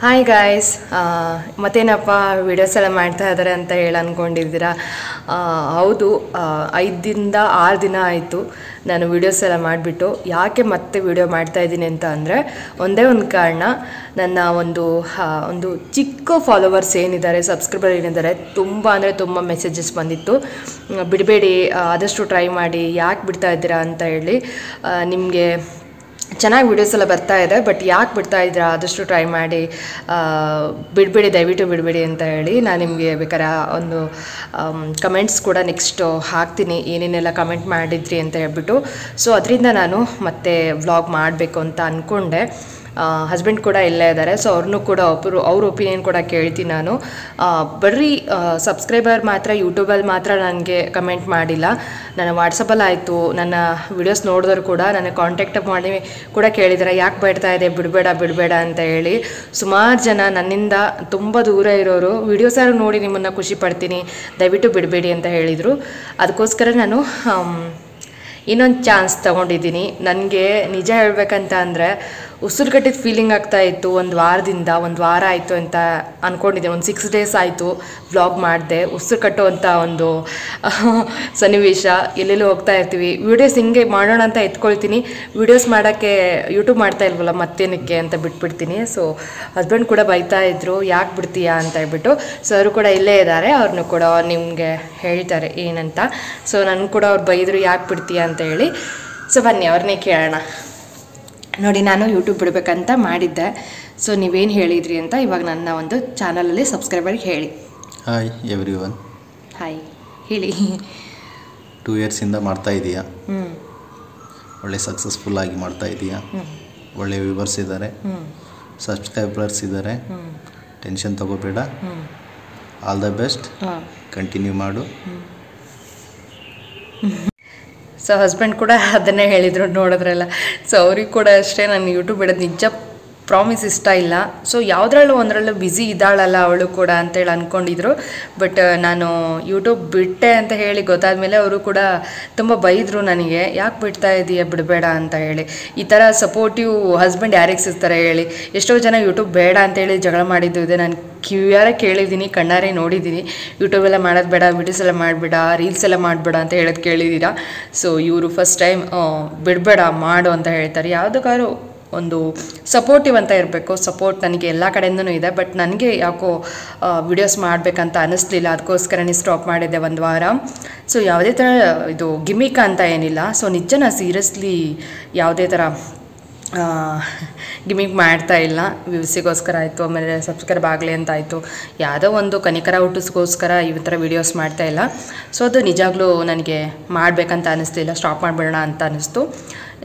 Hi guys, ಮತ್ತೇನಪ್ಪ videos ಎಲ್ಲ ಮಾಡ್ತಾ ಇದ್ದಾರೆ ಅಂತ ಹೇಳಿ ಅಂದ್ಕೊಂಡಿದ್ದೀರಾ? ಹೌದು, 5-6 ದಿನ ಆಯಿತು ನಾನು ವಿಡಿಯೋಸ್ ಎಲ್ಲ ಮಾಡಿಬಿಟ್ಟು. ಯಾಕೆ ಮತ್ತೆ ವಿಡಿಯೋ ಮಾಡ್ತಾಯಿದ್ದೀನಿ ಅಂತ ಅಂದರೆ ಒಂದೇ ಒಂದು ಕಾರಣ, ನನ್ನ ಒಂದು ಚಿಕ್ಕ ಫಾಲೋವರ್ಸ್ ಏನಿದ್ದಾರೆ, ಸಬ್ಸ್ಕ್ರೈಬರ್ ಏನಿದ್ದಾರೆ, ತುಂಬ ಅಂದರೆ ತುಂಬ ಮೆಸೇಜಸ್ ಬಂದಿತ್ತು. ಬಿಡಬೇಡಿ, ಆದಷ್ಟು ಟ್ರೈ ಮಾಡಿ, ಯಾಕೆ ಬಿಡ್ತಾ ಇದ್ದೀರಾ ಅಂತ ಹೇಳಿ. ನಿಮಗೆ ಚೆನ್ನಾಗಿ ವೀಡಿಯೋಸ್ ಎಲ್ಲ ಬರ್ತಾ ಇದೆ, ಬಟ್ ಯಾಕೆ ಬಿಡ್ತಾ ಇದ್ದೀರಾ, ಆದಷ್ಟು ಟ್ರೈ ಮಾಡಿ, ಬಿಡಬೇಡಿ, ದಯವಿಟ್ಟು ಬಿಡಬೇಡಿ ಅಂತ ಹೇಳಿ. ನಾನು ನಿಮಗೆ ಬೇಕಾದ್ರೆ ಒಂದು ಕಮೆಂಟ್ಸ್ ಕೂಡ ನೆಕ್ಸ್ಟ್ ಹಾಕ್ತೀನಿ, ಏನೇನೆಲ್ಲ ಕಮೆಂಟ್ ಮಾಡಿದ್ರಿ ಅಂತ ಹೇಳ್ಬಿಟ್ಟು. ಸೊ ಅದರಿಂದ ನಾನು ಮತ್ತೆ ವ್ಲಾಗ್ ಮಾಡಬೇಕು ಅಂತ ಅಂದ್ಕೊಂಡೆ. ಹಸ್ಬೆಂಡ್ ಕೂಡ ಇಲ್ಲೇ ಇದ್ದಾರೆ, ಸೊ ಅವ್ರನ್ನೂ ಕೂಡ ಅವ್ರ ಒಪಿನಿಯನ್ ಕೂಡ ಕೇಳ್ತೀನಿ ನಾನು. ಬರೀ ಸಬ್ಸ್ಕ್ರೈಬರ್ ಮಾತ್ರ ಯೂಟ್ಯೂಬಲ್ಲಿ ಮಾತ್ರ ನನಗೆ ಕಮೆಂಟ್ ಮಾಡಿಲ್ಲ, ನನ್ನ ವಾಟ್ಸಪ್ಪಲ್ಲಿ ಆಯಿತು, ನನ್ನ ವಿಡಿಯೋಸ್ ನೋಡಿದವರು ಕೂಡ ನನ್ನ ಕಾಂಟ್ಯಾಕ್ಟ್ ಮಾಡಿ ಕೂಡ ಕೇಳಿದ್ದಾರೆ, ಯಾಕೆ ಬಿಡ್ತಾ ಇದೆ, ಬಿಡಬೇಡ ಅಂತ ಹೇಳಿ. ಸುಮಾರು ಜನ ನನ್ನಿಂದ ತುಂಬ ದೂರ ಇರೋರು ವಿಡಿಯೋಸಾರು ನೋಡಿ ನಿಮ್ಮನ್ನು ಖುಷಿ ಪಡ್ತೀನಿ, ದಯವಿಟ್ಟು ಬಿಡಬೇಡಿ ಅಂತ ಹೇಳಿದರು. ಅದಕ್ಕೋಸ್ಕರ ನಾನು ಇನ್ನೊಂದು ಚಾನ್ಸ್ ತೊಗೊಂಡಿದ್ದೀನಿ. ನನಗೆ ನಿಜ ಹೇಳಬೇಕಂತ ಅಂದರೆ ಉಸಿರುಗಟ್ಟಿದ ಫೀಲಿಂಗ್ ಆಗ್ತಾಯಿತ್ತು. ಒಂದು ವಾರ ಆಯಿತು ಅಂತ ಅಂದ್ಕೊಂಡಿದ್ದೀನಿ. ಒಂದು 6 days ಆಯಿತು ವ್ಲಾಗ್ ಮಾಡಿದೆ. ಉಸಿರು ಕಟ್ಟುವಂಥ ಒಂದು ಸನ್ನಿವೇಶ. ಎಲ್ಲೆಲ್ಲೂ ಹೋಗ್ತಾ ಇರ್ತೀವಿ, ವೀಡಿಯೋಸ್ ಹಿಂಗೆ ಮಾಡೋಣ ಅಂತ ಎತ್ಕೊಳ್ತೀನಿ, ವೀಡಿಯೋಸ್ ಮಾಡೋಕ್ಕೆ ಯೂಟ್ಯೂಬ್ ಮಾಡ್ತಾ ಇಲ್ವಲ್ಲ ಮತ್ತೇನಕ್ಕೆ ಅಂತ ಬಿಟ್ಬಿಡ್ತೀನಿ. ಸೊ ಹಸ್ಬೆಂಡ್ ಕೂಡ ಬೈತಾ ಇದ್ರು, ಯಾಕೆ ಬಿಡ್ತೀಯಾ ಅಂತ ಹೇಳ್ಬಿಟ್ಟು. ಸೊ ಅವರು ಕೂಡ ಇಲ್ಲೇ ಇದ್ದಾರೆ, ಅವ್ರನ್ನೂ ಕೂಡ ನಿಮಗೆ ಹೇಳ್ತಾರೆ ಏನಂತ. ಸೊ ನನಗೂ ಕೂಡ ಅವ್ರು ಬೈದರು, ಯಾಕೆ ಬಿಡ್ತೀಯಾ ಅಂತ ಹೇಳಿ. ಸೊ ಬನ್ನಿ ಅವ್ರನ್ನೇ ಕೇಳೋಣ. ನೋಡಿ, ನಾನು ಯೂಟ್ಯೂಬ್ ಬಿಡಬೇಕಂತ ಮಾಡಿದ್ದೆ. ಸೊ ನೀವೇನು ಹೇಳಿದ್ರಿ ಅಂತ ಇವಾಗ ನನ್ನ ಒಂದು ಚಾನಲಲ್ಲಿ ಸಬ್ಸ್ಕ್ರೈಬರ್ಗೆ ಹೇಳಿ. Hi everyone. ಹಾಯ್, ಹೇಳಿ. 2 yearsಯಿಂದ ಮಾಡ್ತಾ ಇದೀಯಾ, ಒಳ್ಳೆ ಸಕ್ಸಸ್ಫುಲ್ಲಾಗಿ ಮಾಡ್ತಾ ಇದೀಯಾ, ಒಳ್ಳೆ ವ್ಯೂವರ್ಸ್ ಇದ್ದಾರೆ, ಸಬ್ಸ್ಕ್ರೈಬರ್ಸ್ ಇದ್ದಾರೆ, ಟೆನ್ಷನ್ ತಗೋಬೇಡ, ಆಲ್ ದ ಬೆಸ್ಟ್, ಕಂಟಿನ್ಯೂ ಮಾಡು. ಸೊ ಹಸ್ಬೆಂಡ್ ಕೂಡ ಅದನ್ನೇ ಹೇಳಿದರು, ನೋಡಿದ್ರಲ್ಲ. ಸೊ ಅವ್ರಿಗೆ ಕೂಡ ಅಷ್ಟೇ, ನಾನು ಯೂಟ್ಯೂಬ್ ಬಿಡೋದು ನಿಜ ಪ್ರಾಮಿಸ್ ಇಷ್ಟ ಇಲ್ಲ. ಸೊ ಯಾವುದ್ರಲ್ಲೂ ಒಂದರಲ್ಲೂ ಬ್ಯುಸಿ ಇದ್ದಾಳಲ್ಲ ಅವಳು ಕೂಡ ಅಂತೇಳಿ ಅಂದ್ಕೊಂಡಿದ್ರು. ಬಟ್ ನಾನು ಯೂಟ್ಯೂಬ್ ಬಿಟ್ಟೆ ಅಂತ ಹೇಳಿ ಗೊತ್ತಾದಮೇಲೆ ಅವರು ಕೂಡ ತುಂಬ ಬೈದರು ನನಗೆ, ಯಾಕೆ ಬಿಡ್ತಾ ಇದೀಯ, ಬಿಡಬೇಡ ಅಂತ ಹೇಳಿ. ಈ ಥರ ಸಪೋರ್ಟಿವ್ ಹಸ್ಬೆಂಡ್ ಯಾರಿಗೆ ಸಿಗ್ತಾರೆ ಹೇಳಿ. ಎಷ್ಟೋ ಜನ ಯೂಟ್ಯೂಬ್ ಬೇಡ ಅಂತೇಳಿ ಜಗಳ ಮಾಡಿದ್ದು ಇದೆ, ನಾನು ಕಿವಿಯಾರೆ ಕೇಳಿದ್ದೀನಿ, ಕಣ್ಣಾರೆ ನೋಡಿದ್ದೀನಿ. ಯೂಟ್ಯೂಬೆಲ್ಲ ಮಾಡೋದು ಬೇಡ, ವೀಡಿಯೋಸ್ ಎಲ್ಲ ಮಾಡಬೇಡ, ರೀಲ್ಸ್ ಎಲ್ಲ ಮಾಡಬೇಡ ಅಂತ ಹೇಳೋದು ಕೇಳಿದ್ದೀರಾ. ಸೊ ಇವರು ಫಸ್ಟ್ ಟೈಮ್ ಬಿಡಬೇಡ ಮಾಡು ಅಂತ ಹೇಳ್ತಾರೆ. ಯಾವುದಕ್ಕಾದ್ರೂ ಒಂದು ಸಪೋರ್ಟಿವ್ ಅಂತ ಇರಬೇಕು. ಸಪೋರ್ಟ್ ನನಗೆ ಎಲ್ಲ ಕಡೆಯಿಂದನೂ ಇದೆ, ಬಟ್ ನನಗೆ ಯಾಕೋ ವಿಡಿಯೋಸ್ ಮಾಡಬೇಕಂತ ಅನ್ನಿಸ್ಲಿಲ್ಲ. ಅದಕ್ಕೋಸ್ಕರನೇ ಸ್ಟಾಪ್ ಮಾಡಿದ್ದೆ 1 ವಾರ. ಸೊ ಯಾವುದೇ ಥರ ಇದು ಗಿಮಿಕ್ ಅಂತ ಏನಿಲ್ಲ. ಸೊ ನಿಜ ನಾನು ಸೀರಿಯಸ್ಲಿ ಯಾವುದೇ ಥರ ಗಿಮಿಕ್ ಮಾಡ್ತಾ ಇಲ್ಲ. ವ್ಯೂಸಿಗೋಸ್ಕರ ಆಯಿತು, ಆಮೇಲೆ ಸಬ್ಸ್ಕ್ರೈಬ್ ಆಗಲಿ ಅಂತ ಆಯಿತು, ಯಾವುದೋ ಒಂದು ಕನಿಕರ ಹುಟ್ಟಿಸ್ಗೋಸ್ಕರ ಈ ಥರ ವೀಡಿಯೋಸ್ ಮಾಡ್ತಾ ಇಲ್ಲ. ಸೊ ಅದು ನಿಜಾಗ್ಲೂ ನನಗೆ ಮಾಡಬೇಕಂತ ಅನ್ನಿಸ್ಲಿಲ್ಲ, ಸ್ಟಾಪ್ ಮಾಡಿಬಿಡೋಣ ಅಂತ ಅನ್ನಿಸ್ತು.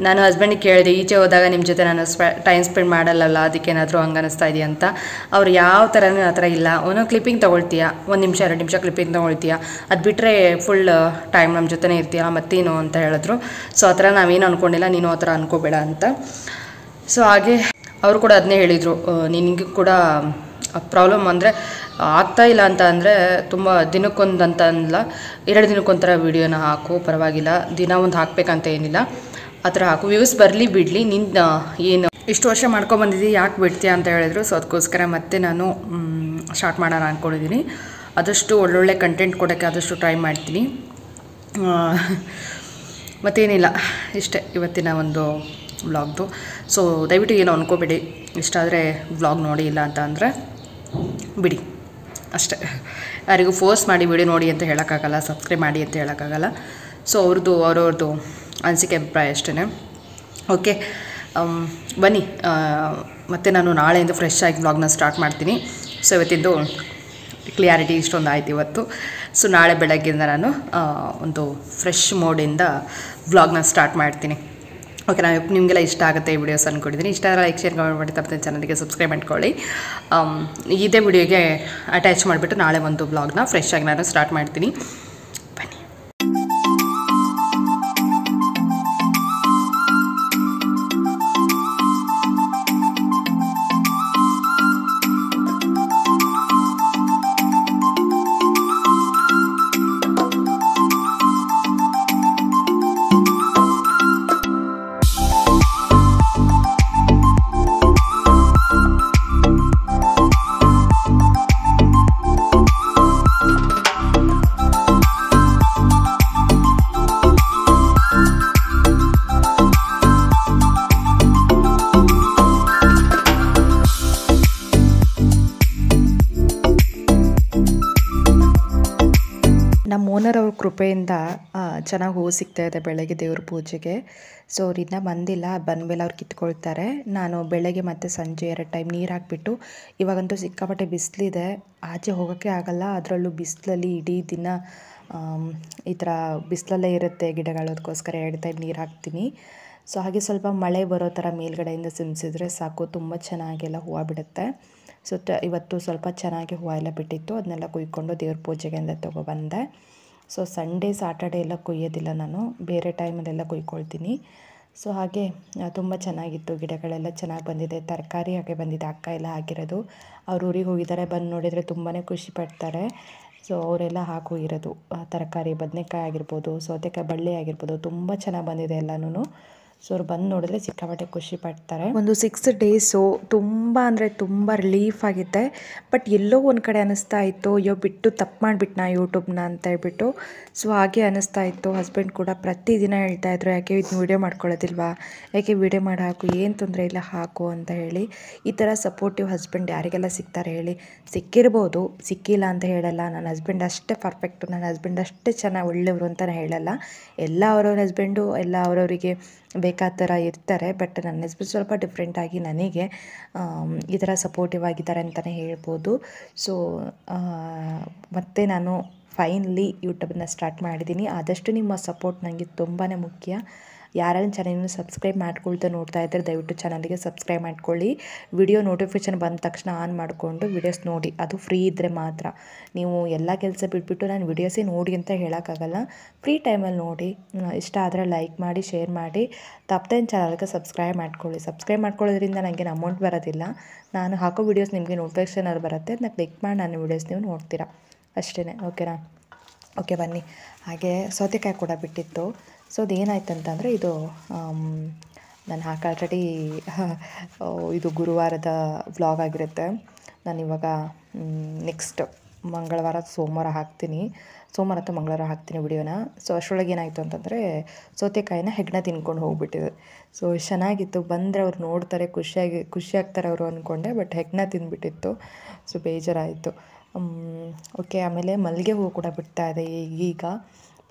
ನಾನು ಹಸ್ಬೆಂಡಿಗೆ ಕೇಳಿದೆ, ಈಚೆ ಹೋದಾಗ ನಿಮ್ಮ ಜೊತೆ ನಾನು ಟೈಮ್ ಸ್ಪೆಂಡ್ ಮಾಡಲ್ಲಲ್ಲ, ಅದಕ್ಕೇನಾದರೂ ಹಂಗೆ ಅನ್ನಿಸ್ತಾ ಇದೆಯಾ ಅಂತ. ಅವ್ರು ಯಾವ ಥರನೂ ಆ ಥರ ಇಲ್ಲ, ಒಂದೊಂದು ಕ್ಲಿಪ್ಪಿಂಗ್ ತೊಗೊಳ್ತೀಯ, 1 ನಿಮಿಷ 2 ನಿಮಿಷ ಕ್ಲಿಪ್ಪಿಂಗ್ ತೊಗೊಳ್ತೀಯ, ಅದು ಬಿಟ್ಟರೆ ಫುಲ್ ಟೈಮ್ ನಮ್ಮ ಜೊತೆನೇ ಇರ್ತೀಯ, ಮತ್ತೇನು ಅಂತ ಹೇಳಿದ್ರು. ಸೊ ಆ ಥರ ನಾವೇನು ಅಂದ್ಕೊಂಡಿಲ್ಲ, ನೀನು ಆ ಥರ ಅಂದ್ಕೋಬೇಡ ಅಂತ. ಸೊ ಹಾಗೆ ಅವರು ಕೂಡ ಅದನ್ನೇ ಹೇಳಿದರು, ನಿನಗೆ ಕೂಡ ಪ್ರಾಬ್ಲಮ್ ಅಂದರೆ ಆಗ್ತಾಯಿಲ್ಲ ಅಂತ ಅಂದರೆ ತುಂಬ ದಿನಕ್ಕೊಂದು ಅಂತ ಅನ್ನಲ್ಲ, 2 ದಿನಕ್ಕೊಂಥರ ವೀಡಿಯೋನ ಹಾಕು, ಪರವಾಗಿಲ್ಲ, ದಿನ ಒಂದು ಹಾಕಬೇಕಂತ ಏನಿಲ್ಲ, ಆ ಥರ ಹಾಕು, ವ್ಯೂಸ್ ಬರಲಿ ಬಿಡಲಿ, ನಿನ್ನ ಏನು ಇಷ್ಟು ವರ್ಷ ಮಾಡ್ಕೊಬಂದಿದ್ದೀವಿ, ಯಾಕೆ ಬಿಡ್ತೀಯ ಅಂತ ಹೇಳಿದ್ರು. ಸೊ ಅದಕ್ಕೋಸ್ಕರ ಮತ್ತೆ ನಾನು ಸ್ಟಾರ್ಟ್ ಮಾಡೋಣ ಅಂದ್ಕೊಂಡಿದ್ದೀನಿ. ಆದಷ್ಟು ಒಳ್ಳೊಳ್ಳೆ ಕಂಟೆಂಟ್ ಕೊಡೋಕ್ಕೆ ಆದಷ್ಟು ಟ್ರೈ ಮಾಡ್ತೀನಿ. ಮತ್ತೇನಿಲ್ಲ, ಇಷ್ಟೇ ಇವತ್ತಿನ ಒಂದು ವ್ಲಾಗ್ದು. ಸೊ ದಯವಿಟ್ಟು ಏನೋ ಅಂದ್ಕೋಬೇಡಿ, ಇಷ್ಟ ಆದರೆ ವ್ಲಾಗ್ ನೋಡಿ, ಇಲ್ಲ ಅಂತ ಅಂದರೆ ಬಿಡಿ ಅಷ್ಟೇ. ಯಾರಿಗೂ ಫೋರ್ಸ್ ಮಾಡಿ ವಿಡಿಯೋ ನೋಡಿ ಅಂತ ಹೇಳೋಕ್ಕಾಗಲ್ಲ, ಸಬ್ಸ್ಕ್ರೈಬ್ ಮಾಡಿ ಅಂತ ಹೇಳೋಕ್ಕಾಗಲ್ಲ. ಸೊ ಅವ್ರವ್ರದ್ದು ಅನಿಸಿಕೆ ಅಭಿಪ್ರಾಯ ಅಷ್ಟೇ. ಓಕೆ, ಬನ್ನಿ, ಮತ್ತು ನಾನು ನಾಳೆಯಿಂದ ಫ್ರೆಶ್ ಆಗಿ ವ್ಲಾಗ್ನ ಸ್ಟಾರ್ಟ್ ಮಾಡ್ತೀನಿ. ಸೊ ಇವತ್ತಿಂದು ಕ್ಲಿಯಾರಿಟಿ ಇಷ್ಟೊಂದು ಆಯ್ತು ಇವತ್ತು. ಸೊ ನಾಳೆ ಬೆಳಗ್ಗೆಯಿಂದ ನಾನು ಒಂದು ಫ್ರೆಶ್ ಮೋಡಿಂದ ವ್ಲಾಗ್ನ ಸ್ಟಾರ್ಟ್ ಮಾಡ್ತೀನಿ. ಓಕೆ, ನಾನು ನಿಮಗೆಲ್ಲ ಇಷ್ಟ ಆಗುತ್ತೆ ಈ ವಿಡಿಯೋಸ್ ಅಂದ್ಕೊಂಡಿದ್ದೀನಿ. ಇಷ್ಟ ಆದರೆ ಲೈಕ್, ಶೇರ್, ಕಮೆಂಟ್ ಮಾಡಿ, ತಪ್ಪದೆ ಚಾನಲ್ಗೆ ಸಬ್ಸ್ಕ್ರೈಬ್ ಮಾಡ್ಕೊಳ್ಳಿ. ಇದೇ ವಿಡಿಯೋಗೆ ಅಟ್ಯಾಚ್ ಮಾಡಿಬಿಟ್ಟು ನಾಳೆ ಒಂದು ವ್ಲಾಗ್ನ ಫ್ರೆಶ್ ಆಗಿ ನಾನು ಸ್ಟಾರ್ಟ್ ಮಾಡ್ತೀನಿ. ಓನರ್ ಅವ್ರ ಕೃಪೆಯಿಂದ ಚೆನ್ನಾಗಿ ಹೂವು ಸಿಗ್ತಾ ಇದೆ ಬೆಳಗ್ಗೆ ದೇವ್ರ ಪೂಜೆಗೆ. ಸೊ ಅವ್ರು ಇನ್ನೂ ಬಂದಿಲ್ಲ, ಬಂದಮೇಲೆ ಅವ್ರು ಕಿತ್ಕೊಳ್ತಾರೆ. ನಾನು ಬೆಳಗ್ಗೆ ಮತ್ತು ಸಂಜೆ 2 ಟೈಮ್ ನೀರು ಹಾಕ್ಬಿಟ್ಟು, ಇವಾಗಂತೂ ಸಿಕ್ಕಾಪಟ್ಟೆ ಬಿಸಿಲಿದೆ, ಆಚೆ ಹೋಗೋಕ್ಕೆ ಆಗಲ್ಲ. ಅದರಲ್ಲೂ ಬಿಸಿಲಲ್ಲಿ ಇಡೀ ದಿನ ಈ ಥರ ಬಿಸಿಲಲ್ಲೇ ಇರುತ್ತೆ ಗಿಡಗಳು, ಅದಕ್ಕೋಸ್ಕರ 2 ಟೈಮ್ ನೀರು ಹಾಕ್ತೀನಿ. ಸೊ ಹಾಗೆ ಸ್ವಲ್ಪ ಮಳೆ ಬರೋ ಥರ ಮೇಲ್ಗಡೆಯಿಂದ ಸಿಂಸಿದ್ರೆ ಸಾಕು, ತುಂಬ ಚೆನ್ನಾಗೆಲ್ಲ ಹೂವು ಬಿಡುತ್ತೆ. ಸೊ ಇವತ್ತು ಸ್ವಲ್ಪ ಚೆನ್ನಾಗಿ ಹೂವು ಎಲ್ಲ ಬಿಟ್ಟಿತ್ತು, ಅದನ್ನೆಲ್ಲ ಕುಯ್ಕೊಂಡು ದೇವ್ರ ಪೂಜೆಗೆ ಅಂತ ತೊಗೊಬಂದೆ. ಸೊ ಸಂಡೇ ಸ್ಯಾಟರ್ಡೇ ಎಲ್ಲ ಕುಯ್ಯೋದಿಲ್ಲ ನಾನು, ಬೇರೆ ಟೈಮಲ್ಲೆಲ್ಲ ಕುಯ್ಕೊಳ್ತೀನಿ. ಸೊ ಹಾಗೆ ತುಂಬ ಚೆನ್ನಾಗಿತ್ತು, ಗಿಡಗಳೆಲ್ಲ ಚೆನ್ನಾಗಿ ಬಂದಿದೆ. ತರಕಾರಿ ಹಾಗೆ ಬಂದಿದೆ, ಅಕ್ಕ ಎಲ್ಲ ಹಾಕಿರೋದು. ಅವ್ರು ಊರಿಗೆ ಹೋಗಿದ್ದಾರೆ, ಬಂದು ನೋಡಿದರೆ ತುಂಬಾ ಖುಷಿ ಪಡ್ತಾರೆ. ಸೊ ಅವರೆಲ್ಲ ಹಾಕೋಗಿರೋದು ತರಕಾರಿ, ಬದನೆಕಾಯಿ ಆಗಿರ್ಬೋದು, ಸೌತೆಕಾಯಿ ಬಳ್ಳಿ ಆಗಿರ್ಬೋದು, ತುಂಬ ಚೆನ್ನಾಗಿ ಬಂದಿದೆ ಎಲ್ಲನೂ. ಸೊ ಅವ್ರು ಬಂದು ನೋಡಿದ್ರೆ ಸಿಕ್ಕಾಪಟ್ಟೆ ಖುಷಿ ಪಡ್ತಾರೆ. ಒಂದು 6 ಡೇಸು ತುಂಬ ಅಂದರೆ ತುಂಬ ರಿಲೀಫ್ ಆಗಿತ್ತೆ. ಬಟ್ ಎಲ್ಲೋ ಒಂದು ಕಡೆ ಅನ್ನಿಸ್ತಾ ಇತ್ತು, ಅಯ್ಯೋ ಬಿಟ್ಟು ತಪ್ಪು ಮಾಡಿಬಿಟ್ನಾ ಯೂಟ್ಯೂಬ್ನ ಅಂತ ಹೇಳ್ಬಿಟ್ಟು. ಸೊ ಹಾಗೆ ಅನ್ನಿಸ್ತಾ ಇತ್ತು. ಹಸ್ಬೆಂಡ್ ಕೂಡ ಪ್ರತಿದಿನ ಹೇಳ್ತಾಯಿದ್ರು, ಯಾಕೆ ಇದನ್ನ ವೀಡಿಯೋ ಮಾಡ್ಕೊಳ್ಳೋದಿಲ್ವಾ, ಯಾಕೆ ವೀಡಿಯೋ ಮಾಡಿ ಹಾಕು, ಏನು ತೊಂದರೆ ಇಲ್ಲ ಹಾಕು ಅಂತ ಹೇಳಿ. ಈ ಥರ ಸಪೋರ್ಟಿವ್ ಹಸ್ಬೆಂಡ್ ಯಾರಿಗೆಲ್ಲ ಸಿಗ್ತಾರೆ ಹೇಳಿ. ಸಿಕ್ಕಿರ್ಬೋದು, ಸಿಕ್ಕಿಲ್ಲ ಅಂತ ಹೇಳಲ್ಲ. ನನ್ನ ಹಸ್ಬೆಂಡ್ ಅಷ್ಟೇ ಪರ್ಫೆಕ್ಟು, ನನ್ನ ಹಸ್ಬೆಂಡ್ ಅಷ್ಟೇ ಚೆನ್ನಾಗಿ ಒಳ್ಳೆಯವರು ಅಂತ ಹೇಳಲ್ಲ. ಎಲ್ಲ ಅವ್ರವ್ರ ಹಸ್ಬೆಂಡು ಎಲ್ಲ ಅವರವರಿಗೆ ಬೇಕಾದ ಥರ ಇರ್ತಾರೆ. ಬಟ್ ನನ್ನ ಹಸ್ಬೆಂಡ್ ಸ್ವಲ್ಪ ಡಿಫ್ರೆಂಟಾಗಿ ನನಗೆ ಈ ಥರ ಸಪೋರ್ಟಿವ್ ಆಗಿದ್ದಾರೆ ಅಂತಲೇ ಹೇಳ್ಬೋದು. ಸೊ ಮತ್ತು ನಾನು ಫೈನಲಿ ಯೂಟ್ಯೂಬನ್ನ ಸ್ಟಾರ್ಟ್ ಮಾಡಿದ್ದೀನಿ. ಆದಷ್ಟು ನಿಮ್ಮ ಸಪೋರ್ಟ್ ನನಗೆ ತುಂಬಾ ಮುಖ್ಯ. ಯಾರೆಲ್ಲ ಚಾನಲ್ನ ಸಬ್ಸ್ಕ್ರೈಬ್ ಮಾಡ್ಕೊಳ್ತಾ ನೋಡ್ತಾ ಇದ್ದರೆ ದಯವಿಟ್ಟು ಚಾನಲ್ಗೆ ಸಬ್ಸ್ಕ್ರೈಬ್ ಮಾಡ್ಕೊಳ್ಳಿ. ವಿಡಿಯೋ ನೋಟಿಫಿಕೇಷನ್ ಬಂದ ತಕ್ಷಣ ಆನ್ ಮಾಡಿಕೊಂಡು ವಿಡಿಯೋಸ್ ನೋಡಿ, ಅದು ಫ್ರೀ ಇದ್ದರೆ ಮಾತ್ರ. ನೀವು ಎಲ್ಲ ಕೆಲಸ ಬಿಟ್ಬಿಟ್ಟು ನಾನು ವಿಡಿಯೋಸೇ ನೋಡಿ ಅಂತ ಹೇಳೋಕ್ಕಾಗಲ್ಲ. ಫ್ರೀ ಟೈಮಲ್ಲಿ ನೋಡಿ, ಇಷ್ಟ ಆದರೆ ಲೈಕ್ ಮಾಡಿ, ಶೇರ್ ಮಾಡಿ, ತಪ್ಪದೆ ಚಾನಲ್ಗೆ ಸಬ್ಸ್ಕ್ರೈಬ್ ಮಾಡ್ಕೊಳ್ಳಿ. ಸಬ್ಸ್ಕ್ರೈಬ್ ಮಾಡ್ಕೊಳ್ಳೋದ್ರಿಂದ ನನಗೇನು ಅಮೌಂಟ್ ಬರೋದಿಲ್ಲ, ನಾನು ಹಾಕೋ ವಿಡಿಯೋಸ್ ನಿಮಗೆ ನೋಟಿಫಿಕೇಷನಲ್ಲಿ ಬರುತ್ತೆ, ಅದನ್ನ ಕ್ಲಿಕ್ ಮಾಡಿ ನನ್ನ ವಿಡಿಯೋಸ್ ನೀವು ನೋಡ್ತೀರಾ ಅಷ್ಟೇ. ಓಕೆನಾ? ಓಕೆ ಬನ್ನಿ. ಹಾಗೆ ಸೌತೆಕಾಯಿ ಕೂಡ ಬಿಟ್ಟಿತ್ತು. ಸೊ ಅದೇನಾಯ್ತು ಅಂತಂದರೆ, ಇದು ನಾನು ಆಲ್ರೆಡಿ ಇದು ಗುರುವಾರದ ವ್ಲಾಗ್ ಆಗಿರುತ್ತೆ. ನಾನಿವಾಗ ನೆಕ್ಸ್ಟ್ ಮಂಗಳವಾರ ಸೋಮವಾರ ಹಾಕ್ತೀನಿ, ಸೋಮವಾರ ಅಥವಾ ಮಂಗಳವಾರ ಹಾಕ್ತೀನಿ ವಿಡಿಯೋನ. ಸೊ ಅಷ್ಟರೊಳಗೆ ಏನಾಯಿತು ಅಂತಂದರೆ, ಸೌತೆಕಾಯಿನ ಹೆಗ್ಣ ತಿನ್ಕೊಂಡು ಹೋಗ್ಬಿಟ್ಟಿದೆ. ಸೊ ಚೆನ್ನಾಗಿತ್ತು, ಬಂದರೆ ಅವ್ರು ನೋಡ್ತಾರೆ, ಖುಷಿ ಆಗ್ತಾರೆ ಅವರು ಅಂದ್ಕೊಂಡೆ. ಬಟ್ ಹೆಗ್ಣ ತಿಂದುಬಿಟ್ಟಿತ್ತು. ಸೊ ಬೇಜಾರಾಯಿತು. ಓಕೆ. ಆಮೇಲೆ ಮಲ್ಲಿಗೆ ಹೂವು ಕೂಡ ಬಿಡ್ತಾ ಇದೆ ಈಗ.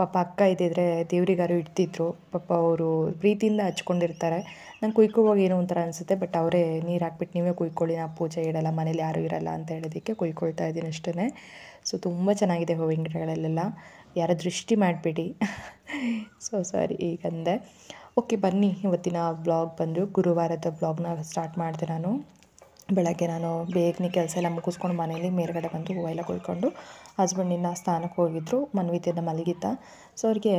ಪಾಪ ಅಕ್ಕ ಇದ್ದಿದ್ರೆ ದೇವ್ರಿಗಾರು ಇಡ್ತಿದ್ರು. ಪಾಪ ಅವರು ಪ್ರೀತಿಯಿಂದ ಹಚ್ಕೊಂಡಿರ್ತಾರೆ. ನಂಗೆ ಕುಯ್ಕೋವಾಗ ಏನೋ ಒಂಥರ ಅನಿಸುತ್ತೆ. ಬಟ್ ಅವರೇ ನೀರು ಹಾಕ್ಬಿಟ್ಟು ನೀವೇ ಕುಯ್ಕೊಳ್ಳಿ, ನಾ ಪೂಜೆ ಇಡಲ್ಲ, ಮನೇಲಿ ಯಾರೂ ಇರಲ್ಲ ಅಂತ ಹೇಳೋದಕ್ಕೆ ಕುಯ್ಕೊಳ್ತಾ ಇದ್ದೀನಿ ಅಷ್ಟೇ. ಸೊ ತುಂಬ ಚೆನ್ನಾಗಿದೆ ಹೂವಿನ ಗಿಡಗಳಲ್ಲೆಲ್ಲ, ಯಾರ ದೃಷ್ಟಿ ಮಾಡಬೇಡಿ. So sorry ಈಗಂದೆ. ಓಕೆ ಬನ್ನಿ, ಇವತ್ತಿನ ಬ್ಲಾಗ್ ಬಂದು ಗುರುವಾರದ ಬ್ಲಾಗ್ನ ಸ್ಟಾರ್ಟ್ ಮಾಡಿದೆ ನಾನು. ಬೆಳಗ್ಗೆ ನಾನು ಬೇಗನೆ ಕೆಲಸ ಎಲ್ಲ ಮುಗಿಸ್ಕೊಂಡು ಮನೇಲಿ ಮೇಲ್ಗಡೆ ಬಂದು ಹೂವೆಲ್ಲ ಕುಯ್ಕೊಂಡು, ಹಸ್ಬೆಂಡಿನ ಸ್ನಾನಕ್ಕೆ ಹೋಗಿದ್ರು, ಮನ್ವಿತಿಯನ್ನು ಮಲಗಿದ್ದ. ಸೊ ಅವ್ರಿಗೆ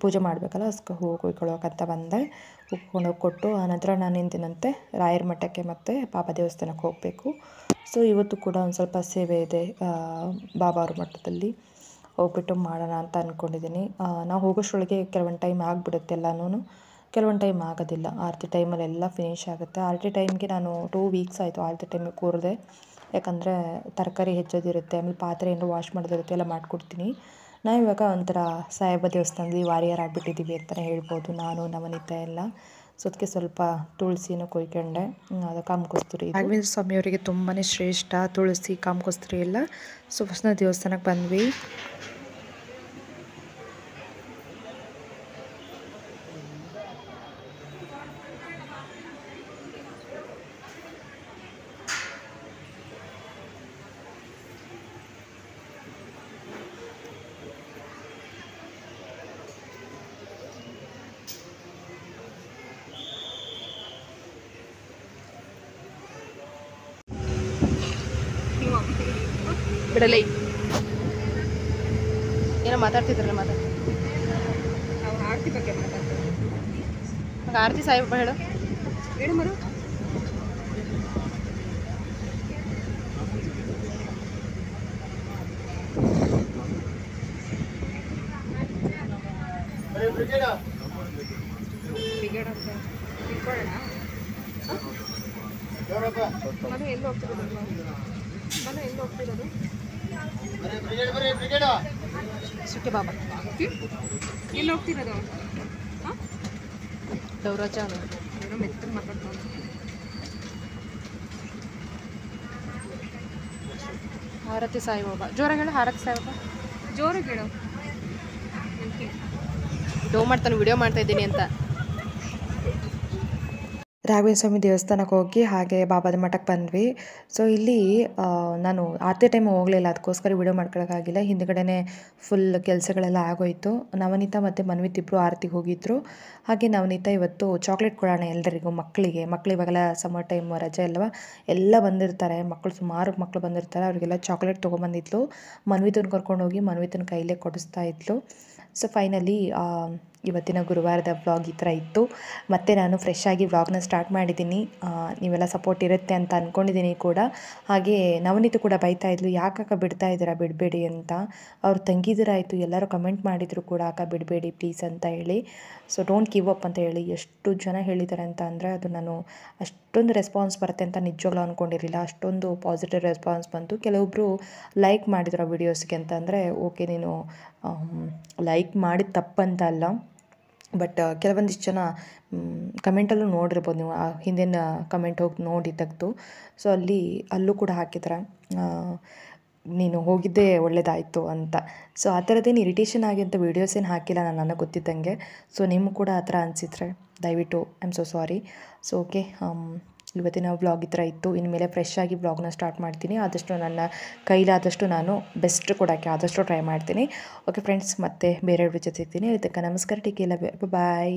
ಪೂಜೆ ಮಾಡಬೇಕಲ್ಲ, ಅದಕ್ಕೆ ಹೂವು ಕುಯ್ಕೊಳ್ಳೋಕಂತ ಬಂದೆ. ಹೋಗಿ ಕೊಟ್ಟು ಆನಂತರ ನಾನು ನಿಂತಿನಂತೆ ರಾಯರ ಮಠಕ್ಕೆ ಮತ್ತು ಬಾಬಾ ದೇವಸ್ಥಾನಕ್ಕೆ ಹೋಗಬೇಕು. ಸೊ ಇವತ್ತು ಕೂಡ ಒಂದು ಸ್ವಲ್ಪ ಸೇವೆ ಇದೆ ಬಾಬಾ ಅವ್ರ ಮಠದಲ್ಲಿ, ಹೋಗ್ಬಿಟ್ಟು ಮಾಡೋಣ ಅಂತ ಅಂದ್ಕೊಂಡಿದ್ದೀನಿ. ನಾವು ಹೋಗೋಷ್ಟರೊಳಗೆ ಕೆಲವೊಂದು ಟೈಮ್ ಆಗಿಬಿಡುತ್ತೆ ಎಲ್ಲನೂ, ಕೆಲವೊಂದು ಟೈಮ್ ಆಗೋದಿಲ್ಲ. ಆರತಿ ಟೈಮಲ್ಲಿ ಎಲ್ಲ ಫಿನಿಶ್ ಆಗುತ್ತೆ. ಆರತಿ ಟೈಮ್ಗೆ ನಾನು 2 ವೀಕ್ಸ್ ಆಯಿತು ಆರತಿ ಟೈಮಿಗೆ ಕೂರದೆ. ಯಾಕಂದರೆ ತರಕಾರಿ ಹೆಚ್ಚೋದಿರುತ್ತೆ, ಆಮೇಲೆ ಪಾತ್ರೆ ಏನೋ ವಾಶ್ ಮಾಡೋದಿರುತ್ತೆ, ಎಲ್ಲ ಮಾಡಿಕೊಡ್ತೀನಿ. ನಾವು ಇವಾಗ ಒಂಥರ ಸಾಯಿಬಾಬಾ ದೇವಸ್ಥಾನದಲ್ಲಿ ವಾರಿಯರ್ ಆಗಿಬಿಟ್ಟಿದ್ದೀವಿ ಅಂತಲೇ ಹೇಳ್ಬೋದು, ನಾನು ನವನಿತಾ ಎಲ್ಲ. ಸೊ ಅದಕ್ಕೆ ಸ್ವಲ್ಪ ತುಳಸಿನೂ ಕೊಯ್ಕೊಂಡೆ, ಅದು ಕಾಮಕಸ್ತೂರಿ. ರಾಘವೇಂದ್ರ ಸ್ವಾಮಿಯವರಿಗೆ ತುಂಬಾ ಶ್ರೇಷ್ಠ ತುಳಸಿ, ಕಾಮಕಸ್ತೂರಿ ಎಲ್ಲ. ಸೊ ಫಸ್ಟ್ ನಾವು ದೇವಸ್ಥಾನಕ್ಕೆ ಬಂದ್ವಿ. ಬಿಡಲೇ ಏನೋ ಮಾತಾಡ್ತಿದ್ರಲ್ಲ, ಆರತಿ ಬಗ್ಗೆ ಮಾತಾಡ್ತಾರೆ. ಆರತಿ ಸಾಯಿಬಾಬಾ ಹೇಳು ಹೇಳು ಮರು. ಬ್ರಿಗೇಡ್ ಅಂತ ತಿಳ್ಕೊಳ್ಳೋಣ. ಮನೆ ಎಲ್ಲಿ ಹೋಗ್ತಿರೋದು? ಮನೆ ಎಲ್ಲಿ ಹೋಗ್ತಿರೋದು? ಸುಕ್ಕೆ ಬಾಬಾ ಎಲ್ಲಿ ಹೋಗ್ತಿರೋದು? ಹಾಂ ಗೌರಾಜ ಏನೋ ಮೆತ್ತಗೆ ಮಾತಾಡ್ತಾನೆ. ಆರತಿ ಸಾಯಿಬಾಬಾ ಜೋರಾಗಿ ಹೇಳು. ಆರತಿ ಸಾಯಿಬಾಬಾ ಜೋರು ಕೇಳು. ಡೋ ಮಾಡ್ತಾನೆ ವಿಡಿಯೋ ಮಾಡ್ತಾ ಇದ್ದೀನಿ ಅಂತ. ರಾಘವೇಂದ್ರ ಸ್ವಾಮಿ ದೇವಸ್ಥಾನಕ್ಕೆ ಹೋಗಿ ಹಾಗೆ ಬಾಬಾದ ಮಠಕ್ಕೆ ಬಂದ್ವಿ. ಸೊ ಇಲ್ಲಿ ನಾನು ಆರತಿ ಟೈಮ್ ಹೋಗಲಿಲ್ಲ, ಅದಕ್ಕೋಸ್ಕರ ವಿಡಿಯೋ ಮಾಡ್ಕೊಳ್ಳೋಕ್ಕಾಗಿಲ್ಲ. ಹಿಂದ್ಗಡೆನೇ ಫುಲ್ ಕೆಲಸಗಳೆಲ್ಲ ಆಗೋಯಿತು. ನವನೀತ ಮತ್ತು ಮನ್ವಿತ್ ಇಬ್ಬರು ಆರತಿಗೆ ಹೋಗಿದ್ದರು. ಹಾಗೆ ನವನೀತ ಇವತ್ತು ಚಾಕ್ಲೇಟ್ ಕೊಡೋಣ ಎಲ್ಲರಿಗೂ, ಮಕ್ಕಳು ಇವಾಗೆಲ್ಲ ಸಮ್ಮರ್ ಟೈಮ್ ರಜೆ ಅಲ್ವಾ, ಎಲ್ಲ ಬಂದಿರ್ತಾರೆ ಮಕ್ಕಳು, ಸುಮಾರು ಮಕ್ಕಳು ಬಂದಿರ್ತಾರೆ. ಅವರಿಗೆಲ್ಲ ಚಾಕ್ಲೇಟ್ ತೊಗೊಂಬಂದಿದ್ಲು. ಮನ್ವಿತನ ಕರ್ಕೊಂಡು ಹೋಗಿ ಮನ್ವಿತನ ಕೈಲೇ ಕೊಡಿಸ್ತಾ ಇದ್ಲು. ಸೊ ಫೈನಲಿ ಇವತ್ತಿನ ಗುರುವಾರದ ವ್ಲಾಗ್ ಈ ಥರ ಇತ್ತು. ಮತ್ತು ನಾನು ಫ್ರೆಶ್ ಆಗಿ ವ್ಲಾಗ್ನ ಸ್ಟಾರ್ಟ್ ಮಾಡಿದ್ದೀನಿ. ನೀವೆಲ್ಲ ಸಪೋರ್ಟ್ ಇರುತ್ತೆ ಅಂತ ಅಂದ್ಕೊಂಡಿದ್ದೀನಿ ಕೂಡ. ಹಾಗೆ ನವನೀತು ಕೂಡ ಬೈತಾ ಇದ್ಲು, ಯಾಕಕ್ಕ ಬಿಡ್ತಾ ಇದ್ದೀರಾ, ಬಿಡಬೇಡಿ ಅಂತ. ಅವ್ರು ತಂಗಿದಿರಾಯಿತು ಎಲ್ಲರೂ ಕಮೆಂಟ್ ಮಾಡಿದರು ಕೂಡ, ಅಕ್ಕ ಬಿಡಬೇಡಿ ಪ್ಲೀಸ್ ಅಂತ ಹೇಳಿ. ಸೊ ಡೋಂಟ್ ಗಿವ್ ಅಪ್ ಅಂತ ಹೇಳಿ ಎಷ್ಟು ಜನ ಹೇಳಿದ್ದಾರೆ ಅಂತ ಅಂದರೆ, ಅದು ನಾನು ಅಷ್ಟೊಂದು ರೆಸ್ಪಾನ್ಸ್ ಬರುತ್ತೆ ಅಂತ ನಿಜವಾಗ್ಲೂ ಅಂದ್ಕೊಂಡಿರಲಿಲ್ಲ. ಅಷ್ಟೊಂದು ಪಾಸಿಟಿವ್ ರೆಸ್ಪಾನ್ಸ್ ಬಂತು. ಕೆಲವೊಬ್ಬರು ಲೈಕ್ ಮಾಡಿದ್ರು ಆ ವಿಡಿಯೋಸ್ಗೆ ಅಂತ. ಅಂದರೆ ಓಕೆ, ನೀನು ಲೈಕ್ ಮಾಡಿದ ತಪ್ಪಂತ ಅಲ್ಲ, ಬಟ್ ಕೆಲವೊಂದಿಷ್ಟು ಜನ ಕಮೆಂಟಲ್ಲೂ ನೋಡಿರ್ಬೋದು ನೀವು, ಆ ಹಿಂದಿನ ಕಮೆಂಟ್ ಹೋಗಿ ನೋಡಿ ತೆಗೆದು. ಸೊ ಅಲ್ಲೂ ಕೂಡ ಹಾಕಿದ್ರೆ ನೀನು ಹೋಗಿದ್ದೇ ಒಳ್ಳೆಯದಾಯಿತು ಅಂತ. ಸೊ ಆ ಥರದ್ದೇನು ಇರಿಟೇಷನ್ ಆಗಿ ಅಂತ ವೀಡಿಯೋಸ್ ಏನು ಹಾಕಿಲ್ಲ ನಾನು, ನನಗೆ ಗೊತ್ತಿದ್ದಂಗೆ. ಸೊ ನಿಮಗೂ ಕೂಡ ಆ ಥರ ಅನಿಸಿದ್ರೆ ದಯವಿಟ್ಟು I am so sorry. So okay, ಇವತ್ತಿನ ವ್ಲಾಗ್ ಈ ಥರ ಇತ್ತು. ಇನ್ಮೇಲೆ ಫ್ರೆಶ್ ಆಗಿ ವ್ಲಾಗ್ನ ಸ್ಟಾರ್ಟ್ ಮಾಡ್ತೀನಿ. ಆದಷ್ಟು ನನ್ನ ಕೈಲಾದಷ್ಟು ನಾನು ಬೆಸ್ಟ್ ಕೊಡೋಕ್ಕೆ ಆದಷ್ಟು ಟ್ರೈ ಮಾಡ್ತೀನಿ. ಓಕೆ ಫ್ರೆಂಡ್ಸ್, ಮತ್ತೆ ಬೇರೆ ಜೊತೆ ಸಿಗ್ತೀನಿ. ಅದಕ್ಕೆ ನಮಸ್ಕಾರ, ಟೇಕ್ ಕೇರ್, ಬಾಯ್.